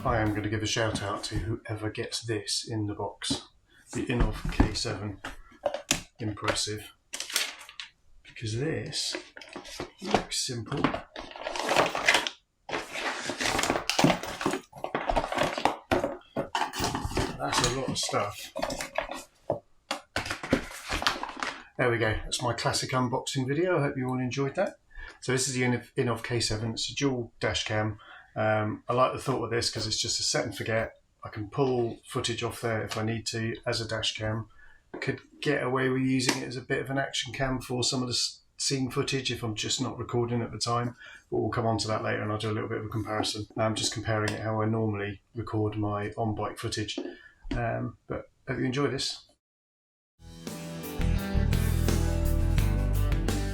I am going to give a shout out to whoever gets this in the box. The Innovv K7. Impressive. Because this looks simple. That's a lot of stuff. There we go. That's my classic unboxing video. I hope you all enjoyed that. So this is the Innovv K7. It's a dual dash cam. I like the thought of this because it's just a set and forget. I can pull footage off there if I need to as a dash cam. Could get away with using it as a bit of an action cam for some of the scene footage if I'm just not recording at the time. But we'll come on to that later and I'll do a little bit of a comparison. I'm just comparing it how I normally record my on-bike footage. But hope you enjoy this.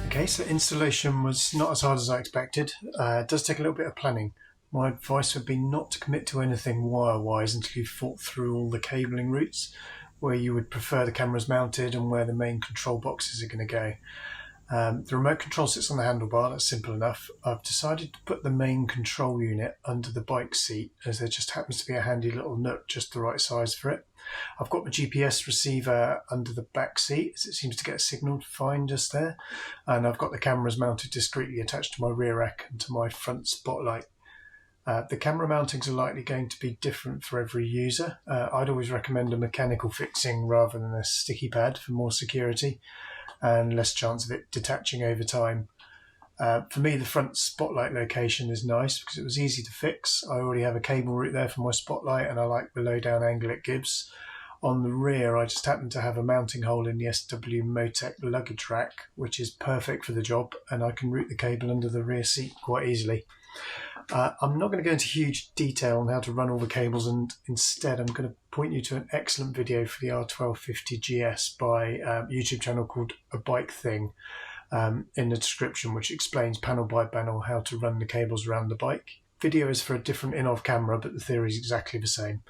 Okay, so installation was not as hard as I expected. It does take a little bit of planning. My advice would be not to commit to anything wire-wise until you've thought through all the cabling routes, where you would prefer the cameras mounted and where the main control boxes are going to go. The remote control sits on the handlebar, that's simple enough. I've decided to put the main control unit under the bike seat as there just happens to be a handy little nook just the right size for it. I've got my GPS receiver under the back seat as it seems to get a signal fine just there, and I've got the cameras mounted discreetly attached to my rear rack and to my front spotlight. The camera mountings are likely going to be different for every user. I'd always recommend a mechanical fixing rather than a sticky pad for more security and less chance of it detaching over time. For me, the front spotlight location is nice because it was easy to fix. I already have a cable route there for my spotlight and I like the low down angle it gives. On the rear, I just happen to have a mounting hole in the SW Motec luggage rack, which is perfect for the job, and I can route the cable under the rear seat quite easily. I'm not going to go into huge detail on how to run all the cables, and instead I'm going to point you to an excellent video for the R1250GS by a YouTube channel called abikething in the description, which explains panel by panel how to run the cables around the bike. Video is for a different Innovv camera, but the theory is exactly the same.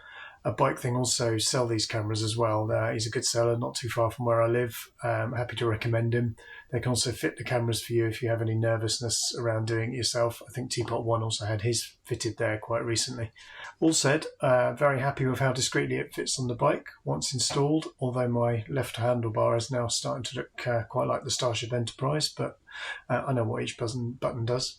Abikething also sell these cameras as well. He's a good seller, not too far from where I live. Happy to recommend him. They can also fit the cameras for you if you have any nervousness around doing it yourself. I think Teapot One also had his fitted there quite recently. All said, very happy with how discreetly it fits on the bike once installed, although my left handlebar is now starting to look quite like the Starship Enterprise, but I know what each button does.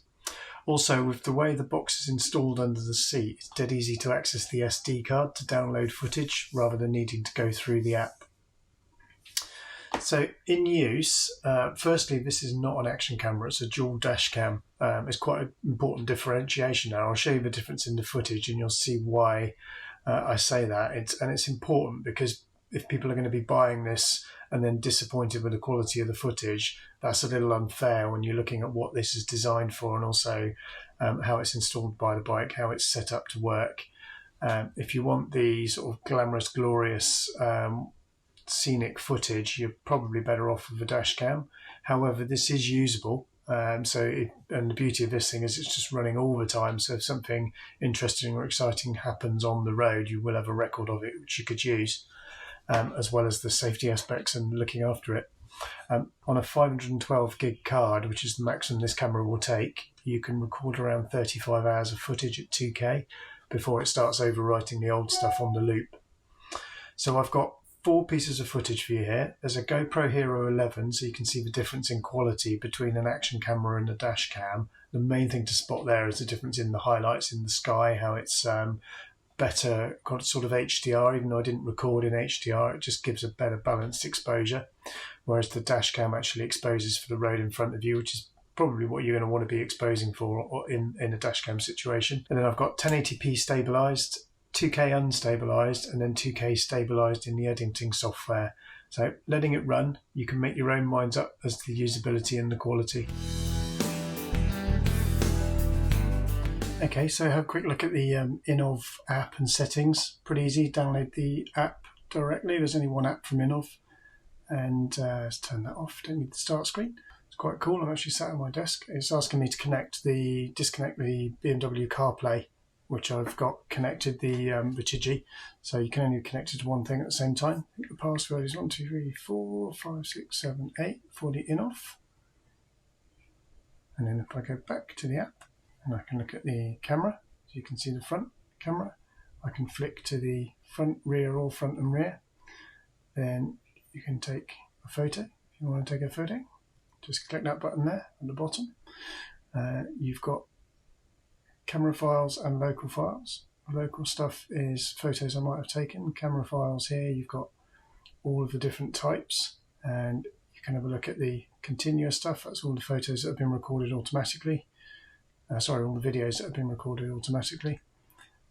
Also, with the way the box is installed under the seat, it's dead easy to access the SD card to download footage rather than needing to go through the app. So in use, firstly, this is not an action camera, it's a dual dash cam. It's quite an important differentiation now. I'll show you the difference in the footage and you'll see why I say that. It's important because if people are going to be buying this and then disappointed with the quality of the footage, that's a little unfair when you're looking at what this is designed for and also how it's installed by the bike, how it's set up to work. If you want the sort of glamorous, glorious scenic footage, you're probably better off with a dash cam. However, this is usable. And the beauty of this thing is it's just running all the time. So if something interesting or exciting happens on the road, you will have a record of it, which you could use. As well as the safety aspects and looking after it. On a 512 gig card, which is the maximum this camera will take, you can record around 35 hours of footage at 2K before it starts overwriting the old stuff on the loop. So I've got 4 pieces of footage for you here. There's a GoPro Hero 11, so you can see the difference in quality between an action camera and a dash cam. The main thing to spot there is the difference in the highlights in the sky, how it's better got sort of HDR. Even though I didn't record in HDR, it just gives a better balanced exposure, whereas the dash cam actually exposes for the road in front of you, which is probably what you're going to want to be exposing for in a dash cam situation. And then I've got 1080p stabilized, 2K unstabilized, and then 2K stabilized in the editing software. So letting it run, you can make your own minds up as to the usability and the quality. Okay, so have a quick look at the Innovv app and settings. Pretty easy, download the app directly. There's only one app from Innovv. And let's turn that off, don't need the start screen. It's quite cool, I'm actually sat at my desk. It's asking me to disconnect the BMW CarPlay, which I've got connected, the Chigi. So you can only connect it to one thing at the same time. I think the password is 1, 2, 3, 4, 5, 6, 7, 8 for the Innovv. And then if I go back to the app, and I can look at the camera, so you can see the front camera, I can flick to the front, rear, or front and rear. Then you can take a photo. If you want to take a photo, just click that button there at the bottom. You've got camera files and local files. Local stuff is photos I might have taken. Camera files here, you've got all of the different types, and you can have a look at the continuous stuff. That's all the photos that have been recorded automatically. All the videos that have been recorded automatically.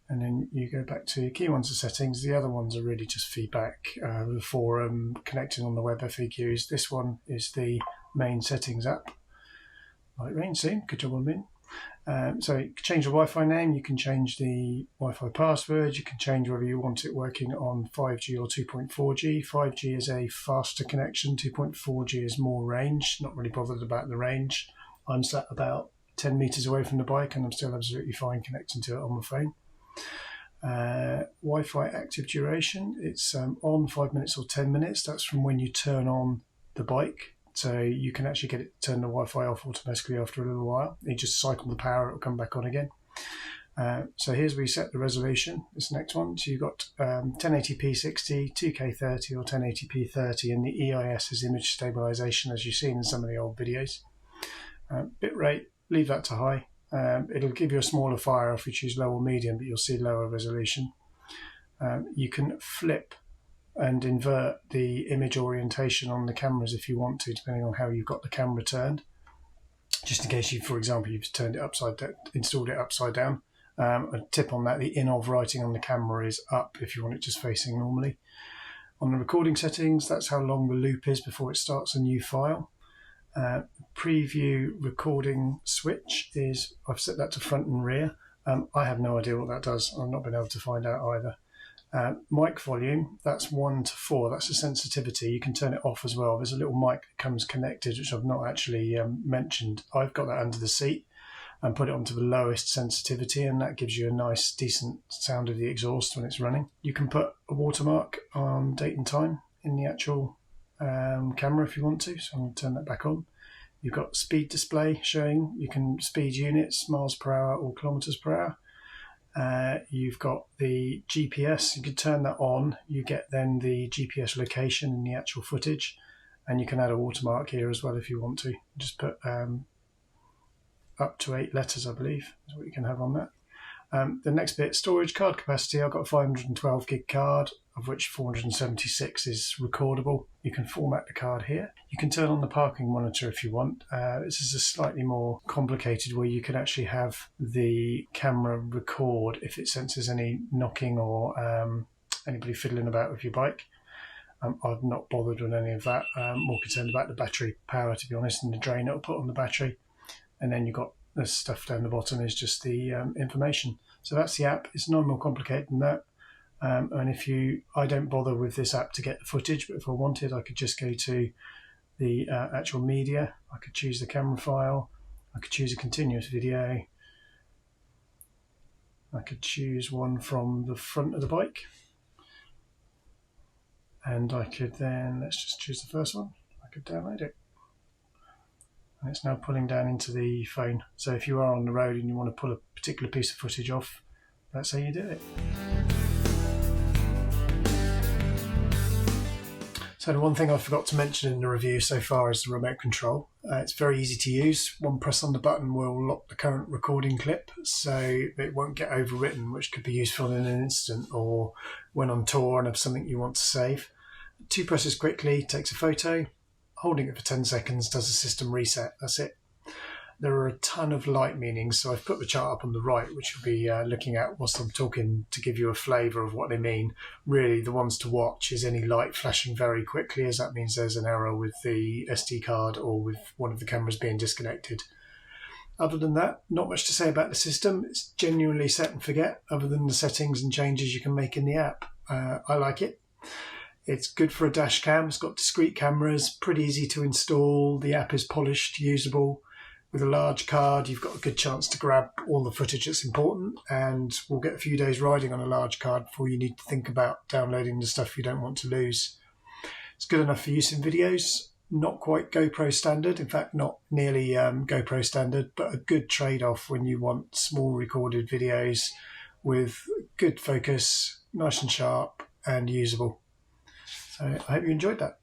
And then you go back to key ones are settings. The other ones are really just feedback, the forum, connecting on the web FAQs. This one is the main settings app. Might rain soon, good job on Min. So you can change the Wi-Fi name, you can change the Wi-Fi password, you can change whether you want it working on 5G or 2.4G. 5G is a faster connection, 2.4G is more range, not really bothered about the range. I'm sat about 10 meters away from the bike and I'm still absolutely fine connecting to it on my phone. Wi-Fi active duration, it's on 5 minutes or 10 minutes. That's from when you turn on the bike. So you can actually get it to turn the Wi-Fi off automatically after a little while. You just cycle the power, it'll come back on again. So here's where you set the resolution, this next one. So you've got 1080p 60, 2K 30 or 1080p 30, and the EIS is image stabilization, as you've seen in some of the old videos. Bitrate, leave that to high. It'll give you a smaller file if you choose low or medium, but you'll see lower resolution. You can flip and invert the image orientation on the cameras if you want to, depending on how you've got the camera turned. Just in case you, for example, you've turned it upside down, installed it upside down. A tip on that, the Innovv writing on the camera is up if you want it just facing normally. On the recording settings, that's how long the loop is before it starts a new file. Preview recording switch is, I've set that to front and rear. I have no idea what that does. I've not been able to find out either. Mic volume, that's 1 to 4. That's a sensitivity. You can turn it off as well. There's a little mic that comes connected, which I've not actually mentioned. I've got that under the seat and put it onto the lowest sensitivity, and that gives you a nice, decent sound of the exhaust when it's running. You can put a watermark on date and time in the actual camera if you want to, so I'm going to turn that back on. You've got speed display showing, you can speed units, miles per hour or kilometers per hour. You've got the GPS, you can turn that on, you get then the GPS location in the actual footage, and you can add a watermark here as well if you want to. Just put up to 8 letters, I believe, is what you can have on that. The next bit, storage card capacity. I've got a 512 gig card, of which 476 is recordable. You can format the card here. You can turn on the parking monitor if you want. This is a slightly more complicated, where you can actually have the camera record if it senses any knocking or anybody fiddling about with your bike. I've not bothered with any of that. More concerned about the battery power, to be honest, and the drain it'll put on the battery. And then you've got the stuff down the bottom is just the information. So that's the app. It's no more complicated than that. And I don't bother with this app to get the footage, but if I wanted, I could just go to the actual media. I could choose the camera file. I could choose a continuous video. I could choose one from the front of the bike. And I could then, let's just choose the first one. I could download it. And it's now pulling down into the phone. So if you are on the road and you want to pull a particular piece of footage off, that's how you do it. So the one thing I forgot to mention in the review so far is the remote control. It's very easy to use. One press on the button will lock the current recording clip, so it won't get overwritten, which could be useful in an instant or when on tour and have something you want to save. 2 presses quickly, takes a photo. Holding it for 10 seconds does a system reset. That's it. There are a ton of light meanings, so I've put the chart up on the right, which you'll be looking at whilst I'm talking to give you a flavour of what they mean. Really, the ones to watch is any light flashing very quickly, as that means there's an error with the SD card or with one of the cameras being disconnected. Other than that, not much to say about the system. It's genuinely set and forget, other than the settings and changes you can make in the app. I like it. It's good for a dash cam. It's got discrete cameras, pretty easy to install. The app is polished, usable. With a large card, you've got a good chance to grab all the footage that's important, and we'll get a few days riding on a large card before you need to think about downloading the stuff you don't want to lose. It's good enough for use in videos. Not quite GoPro standard, in fact not nearly GoPro standard, but a good trade-off when you want small recorded videos with good focus, nice and sharp and usable. So I hope you enjoyed that.